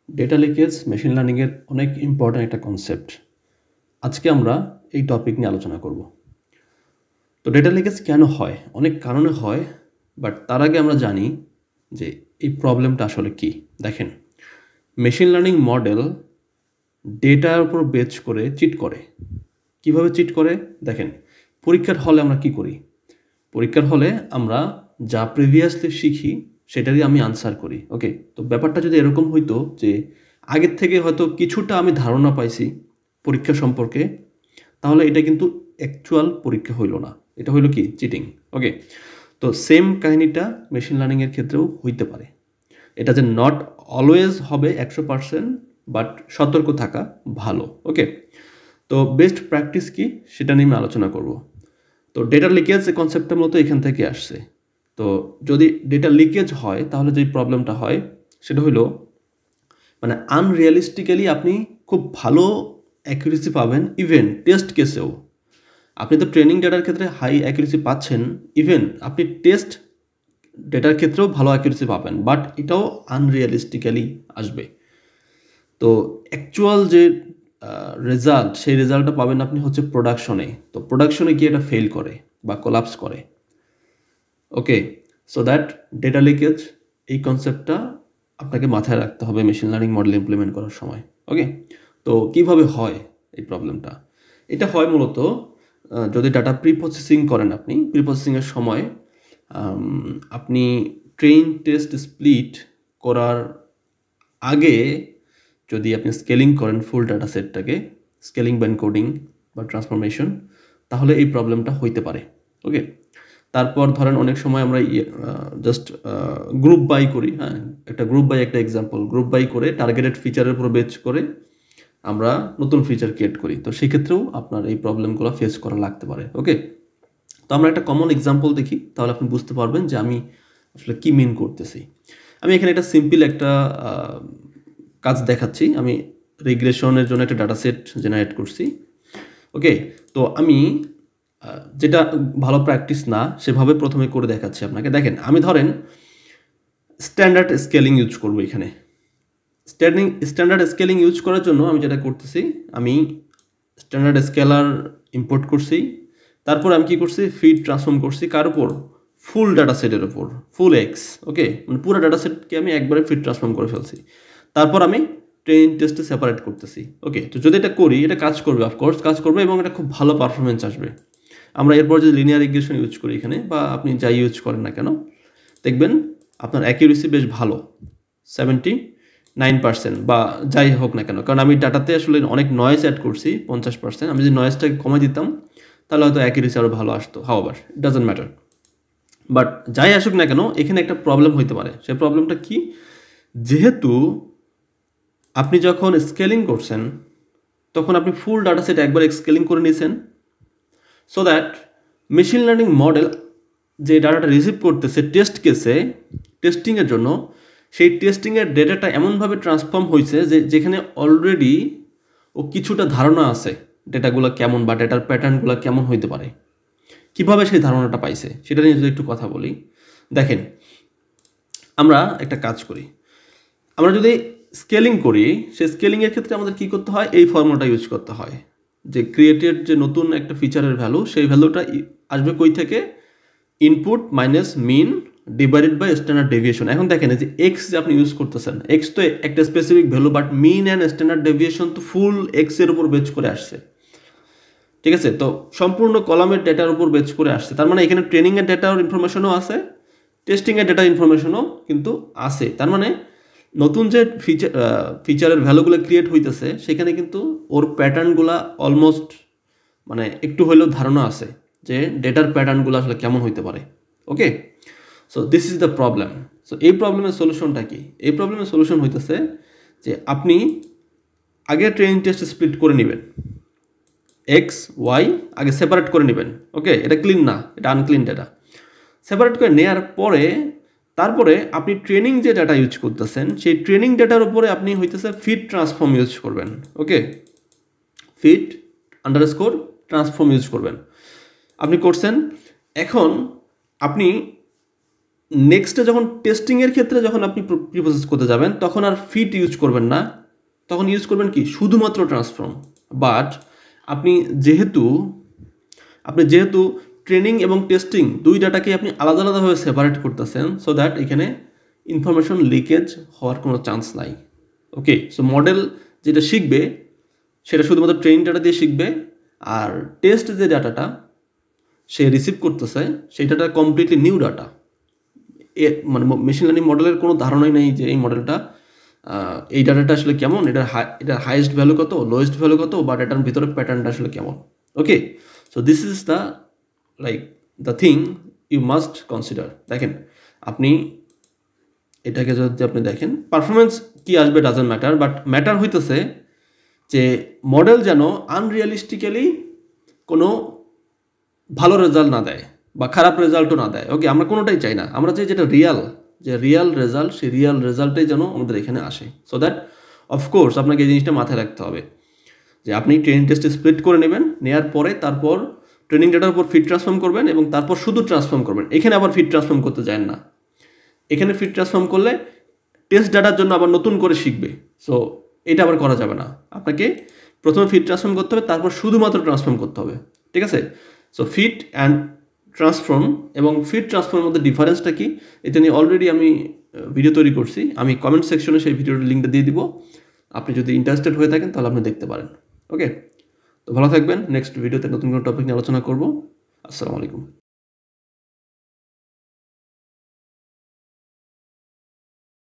Data leakage machine লার্নিংয়ের অনেক important একটা concept. আজকে আমরা এই টপিক নিয়ে আলোচনা করব। তো ডেটা লিকেজ কেন হয়? অনেক কারণে হয়, বাট তার আগে আমরা জানি যে এই প্রবলেমটা আসলে কি। দেখেন, মেশিন লার্নিং মডেল ডেটার উপর বেস করে চিট করে। কিভাবে চিট করে? দেখেন, পরীক্ষার হলে আমরা কি করি? পরীক্ষার হলে আমরা যা প্রিভিয়াসলি শিখি সেটারই আমি আনসার করি। ওকে, তো ব্যাপারটা যদি এরকম হইতো যে আগের থেকে হয়তো কিছুটা আমি ধারণা পাইছি পরীক্ষা সম্পর্কে, তাহলে এটা কিন্তু অ্যাকচুয়াল পরীক্ষা হইল না, এটা হইল কি? চিটিং। ওকে, তো সেম কাহিনীটা মেশিন লার্নিংয়ের ক্ষেত্রেও হইতে পারে। এটা যে নট অলওয়েজ হবে 100%, বাট সতর্ক থাকা ভালো। ওকে, তো বেস্ট প্র্যাকটিস কি সেটা নিয়ে আমি আলোচনা করব। তো ডেটা লিকেজ এই কনসেপ্টটা মূলত এখান থেকে আসছে। তো যদি ডেটা লিকেজ হয় তাহলে যে প্রবলেমটা হয় সেটা হলো মানে আনরিয়ালিস্টিক্যালি আপনি খুব ভালো অ্যাকুরেসি পাবেন, ইভেন টেস্ট কেসেও। আপনি তো ট্রেনিং ডেটার ক্ষেত্রে হাই অ্যাকুরেসি পাচ্ছেন, ইভেন আপনি টেস্ট ডেটার ক্ষেত্রেও ভালো অ্যাকুরেসি পাবেন, বাট এটাও আনরিয়ালিস্টিক্যালি আসবে। তো অ্যাকচুয়াল যে রেজাল্ট, সেই রেজাল্টটা পাবেন আপনি হচ্ছে প্রোডাকশনে। তো প্রোডাকশনে গিয়ে এটা ফেল করে বা কোলাপস করে। ওকে, সো দ্যাট ডেটা লিকেজ এই কনসেপ্টটা আপনাকে মাথায় রাখতে হবে মেশিন লার্নিং মডেল ইমপ্লিমেন্ট করার সময়। ওকে, তো কিভাবে হয় এই প্রবলেমটা? এটা হয় মূলত যদি ডাটা প্রিপ্রসেসিং করেন, আপনি প্রিপ্রসেসিংয়ের সময় আপনি ট্রেন টেস্ট স্প্লিট করার আগে যদি আপনি স্কেলিং করেন ফুল ডাটা সেটটাকে, স্কেলিং বা এনকোডিং বা ট্রান্সফরমেশন, তাহলে এই প্রবলেমটা হইতে পারে। ওকে, তারপর ধরেন অনেক সময় আমরা জাস্ট গ্রুপ বাই করি। হ্যাঁ, একটা গ্রুপ বাই একটা এক্সাম্পল, গ্রুপ বাই করে টার্গেটেড ফিচারের উপর বেচ করে আমরা নতুন ফিচার ক্রিয়েট করি। তো সেক্ষেত্রেও আপনার এই প্রবলেমগুলো ফেস করা লাগতে পারে। ওকে, তো আমরা একটা কমন এক্সাম্পল দেখি, তাহলে আপনি বুঝতে পারবেন যে আমি আসলে কি মিন করতেছি। আমি এখানে একটা সিম্পল একটা কাজ দেখাচ্ছি। আমি রিগ্রেশনের জন্য একটা ডাটা সেট জেনারেট করছি। ওকে, তো আমি যেটা ভালো প্র্যাকটিস না সেভাবে প্রথমে করে দেখাচ্ছি আপনাকে। দেখেন, আমি ধরেন স্ট্যান্ডার্ড স্কেলিং ইউজ করব। এখানে স্ট্যান্ডার্ড স্কেলিং ইউজ করার জন্য আমি যেটা করতেছি, আমি স্ট্যান্ডার্ড স্কেলার ইম্পোর্ট করছি। তারপর আমি কি করছি? ফিড ট্রান্সফর্ম করছি কার উপর? ফুল ডাটা সেটের উপর, ফুল এক্স। ওকে, মানে পুরো ডাটা সেটকে আমি একবারে ফিড ট্রান্সফর্ম করে ফেলছি। তারপর আমি ট্রেন টেস্টে সেপারেট করতেছি। ওকে, তো যদি এটা করি, এটা কাজ করবে, অফকোর্স কাজ করবে এবং এটা খুব ভালো পারফরমেন্স আসবে। আমরা এরপর যদি লিনিয়ার রিগ্রেশন ইউজ করি এখানে, বা আপনি যাই ইউজ করেন না কেন, দেখবেন আপনার অ্যাকিউরেসি বেশ ভালো, 79% বা যাই হোক না কেন। কারণ আমি ডাটাতে আসলে অনেক নয়েজ অ্যাড করছি, 50%। আমি যদি নয়েজটাকে কমাই দিতাম তাহলে হয়তো অ্যাকিউরেসি আরও ভালো আসতো। হাওয়ার ইট ডাজন্ট ম্যাটার। বাট যাই আসুক না কেন, এখানে একটা প্রবলেম হইতে পারে। সেই প্রবলেমটা কি? যেহেতু আপনি যখন স্কেলিং করছেন তখন আপনি ফুল ডাটা সেট একবার স্কেলিং করে নিয়েছেন, so that machine learning model যে ডাটাটা রিসিভ করতেছে টেস্ট কেসে, টেস্টিংয়ের জন্য, সেই টেস্টিংয়ের ডেটাটা এমনভাবে ট্রান্সফর্ম হয়েছে যে যেখানে অলরেডি ও কিছুটা ধারণা আছে ডেটাগুলো কেমন বা ডেটার প্যাটার্নগুলো কেমন হইতে পারে। কিভাবে সেই ধারণাটা পাইছে সেটা নিয়ে যদি একটু কথা বলি। দেখেন, আমরা একটা কাজ করি, আমরা যদি স্কেলিং করি, সেই স্কেলিংয়ের ক্ষেত্রে আমাদের কী করতে হয়? এই ফর্মুলাটা ইউজ করতে হয় যে ক্রিয়েটেড যে নতুন একটা ফিচারের ভ্যালু, সেই ভ্যালুটা আসবে কই থেকে? Input minus mean divided by standard deviation. এখন দেখেন, এই যে এক্স যে আপনি ইউজ করতেছেন, এক্স তো একটা specific value, but mean and standard deviation তো ফুল এক্সের উপর বেচ করে আসছে। ঠিক আছে, তো সম্পূর্ণ কলামের ডেটার উপর বেচ করে আসছে। তার মানে এখানে ট্রেনিংয়ের ডেটার ইনফরমেশনও আছে, টেস্টিংয়ের ডেটার ইনফরমেশনও কিন্তু আছে। তার মানে নতুন যে ফিচারের ভ্যালুগুলো ক্রিয়েট হইতেছে সেখানে কিন্তু ওর প্যাটার্নগুলা অলমোস্ট মানে একটু হলেও ধারণা আছে যে ডেটার প্যাটার্নগুলো আসলে কেমন হইতে পারে। Okay, so this is the problem. So এই প্রবলেমের সলিউশনটা কি? এই প্রবলেমের সলিউশন হইতেছে যে আপনি আগে ট্রেনিং টেস্ট স্প্লিট করে নেবেন, এক্স ওয়াই আগে সেপারেট করে নেবেন। ওকে, এটা ক্লিন না, এটা আনক্লিন ডেটা। সেপারেট করে নেওয়ার পরে তারপরে আপনি ট্রেনিং যে ডাটা ইউজ করতেছেন, সেই ট্রেনিং ডাটার উপরে আপনি হইতেছে ফিড ট্রান্সফর্ম ইউজ করবেন। ওকে, ফিড আন্ডারস্কোর ট্রান্সফর্ম ইউজ করবেন। আপনি করছেন, এখন আপনি নেক্সটে যখন টেস্টিংয়ের ক্ষেত্রে যখন আপনি প্রিপ্রসেস করতে যাবেন তখন আর ফিট ইউজ করবেন না, তখন ইউজ করবেন কি শুধুমাত্র ট্রান্সফর্ম। বাট আপনি যেহেতু ট্রেনিং এবং টেস্টিং দুই ডাটাকে আপনি আলাদা আলাদাভাবে সেপারেট করতেছেন, সো দ্যাট এখানে ইনফরমেশন লিকেজ হওয়ার কোনো চান্স নাই। ওকে, সো মডেল যেটা শিখবে সেটা শুধুমাত্র ট্রেনিং ডাটা দিয়ে শিখবে, আর টেস্ট যে ডাটাটা সে রিসিভ করতেছে সেই ডাটা কমপ্লিটলি নিউ ডাটা। মানে মেশিন লার্নিং মডেলের কোনো ধারণাই নেই যে এই মডেলটা এই ডাটাটা আসলে কেমন, এটার হাইয়েস্ট ভ্যালু কত, লোয়েস্ট ভ্যালু কত, বা এটার ভিতরে প্যাটার্নটা আসলে কেমন। Okay, so this is the thing you must consider. দেখেন আপনি এটাকে যদি আপনি দেখেন পারফরমেন্স কি আসবে ডাজন্ট ম্যাটার, বাট ম্যাটার হইতেছে যে মডেল যেন আনরিয়ালিস্টিক্যালি কোনো ভালো রেজাল্ট না দেয় বা খারাপ রেজাল্টও না দেয়। ওকে, আমরা কোনোটাই চাই না, আমরা চাই যেটা রিয়াল রেজাল্ট, সেই রিয়াল রেজাল্টটাই যেন আমাদের এখানে আসে। সো দ্যাট অফকোর্স আপনাকে এই জিনিসটা মাথায় রাখতে হবে যে আপনি ট্রেনিং টেস্টে স্প্লিট করে নেবেন, নেওয়ার পরে তারপর ট্রেনিং ডেটার উপর ফিট ট্রান্সফর্ম করবেন এবং তারপর শুধু ট্রান্সফর্ম করবেন। এখানে আবার ফিট ট্রান্সফর্ম করতে যান না, এখানে ফিট ট্রান্সফর্ম করলে টেস্ট ডাটার জন্য আবার নতুন করে শিখবে। সো এটা আবার করা যাবে না, আপনাকে প্রথমে ফিট ট্রান্সফর্ম করতে হবে, তারপর শুধুমাত্র ট্রান্সফর্ম করতে হবে। ঠিক আছে, সো ফিট অ্যান্ড ট্রান্সফর্ম এবং ফিট ট্রান্সফর্মের মধ্যে ডিফারেন্সটা কি এটা নিয়ে অলরেডি আমি ভিডিও তৈরি করছি, আমি কমেন্ট সেকশনে সেই ভিডিওর লিঙ্কটা দিয়ে দিব। আপনি যদি ইন্টারেস্টেড হয়ে থাকেন তাহলে আপনি দেখতে পারেন। ওকে, তো ভালো থাকবেন, নেক্সট ভিডিওতে নতুন কোনো টপিক নিয়ে আলোচনা করব। আসসালামু আলাইকুম।